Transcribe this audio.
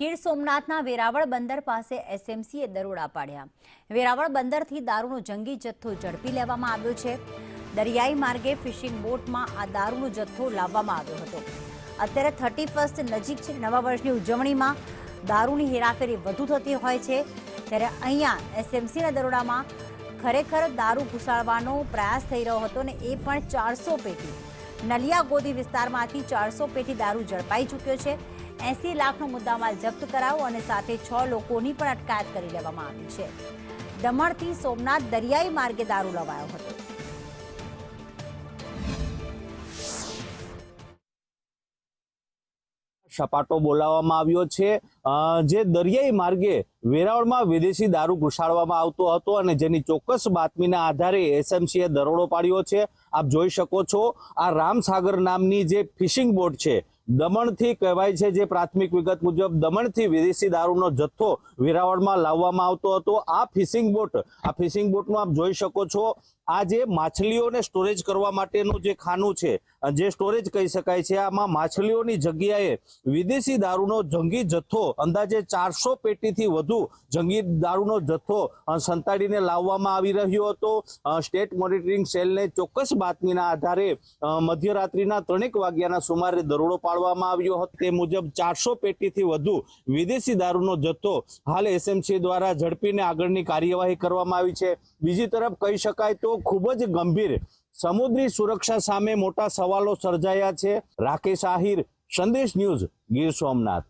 ગીર સોમનાથના વેરાવળ બંદર પાસે એસએમસીએ દરોડા પાડ્યા। વેરાવળ બંદરથી દારૂનો જંગી જથ્થો ઝડપી લેવામાં આવ્યો છે। દરિયાઈ માર્ગે ફિશિંગ બોટમાં આ દારૂનો જથ્થો લાવવામાં આવ્યો હતો। અત્યારે 31st નજીક છે। નવા વર્ષની ઉજવણીમાં દારૂની હેરાફેરી વધુ થતી હોય છે, ત્યારે અહીંયા એસએમસીના દરોડામાં ખરેખર દારૂ ઘુસાડવાનો પ્રયાસ થઈ રહ્યો હતો ને એ પણ 400 પેટી। નલિયા ગોદી વિસ્તારમાંથી 400 પેટી દારૂ ઝડપાઈ ચૂક્યો છે। 80 લાખનો મુદ્દામાલ જપ્ત કરાયો અને સાથે 6 લોકોની પણ અટકાયત કરી લેવામાં આવી છે। દમણથી સોમનાથ દરિયાઈ માર્ગે દારૂ લવાયો હતો। સપાટો બોલાવવામાં આવ્યો છે, જે દરિયાઈ માર્ગે વેરાવળમાં વિદેશી દારૂ ઘુસાડવામાં આવતો હતો અને જેની ચોક્કસ બાતમીના આધારે એસએમસીએ દરોડો પાડ્યો છે। આપ જોઈ શકો છો, આ રામસાગર નામની જે ફિશિંગ બોટ છે, દમણથી કહેવાય છે, જે પ્રાથમિક વિગત મુજબ દમણથી વિદેશી દારૂનો જથ્થો વેરાવળમાં લાવવામાં આવતો હતો। આ ફિશિંગ બોટમાં આપ જોઈ શકો છો, આ જે માછલીઓને સ્ટોરેજ કરવા માટેનું જે ખાનું છે, જે સ્ટોરેજ કહી શકાય છે, આમાં માછલીઓની જગ્યાએ વિદેશી દારૂનો જંગી જથ્થો અંદાજે 400 પેટીથી વધુ જંગી દારૂનો જથ્થો સંતાડીને લાવવામાં આવી રહ્યો હતો। સ્ટેટ મોનિટરિંગ સેલને ચોક્કસ બાતમીના આધારે મધ્યરાત્રિના 3 વાગ્યાના સુમારે દરોડો પાડવામાં આવ્યો હતો। તે મુજબ 400 પેટીથી વધુ વિદેશી દારૂનો જથ્થો હાલ એસએમસી દ્વારા ઝડપીને આગળની કાર્યવાહી કરવામાં આવી છે। બીજી તરફ કહી શકાય તો ખૂબ જ ગંભીર સમુદ્રી સુરક્ષા સામે મોટા સવાલો સર્જાયા છે। રાકેશ આહિર, સંદેશ ન્યૂઝ, ગીર સોમનાથ।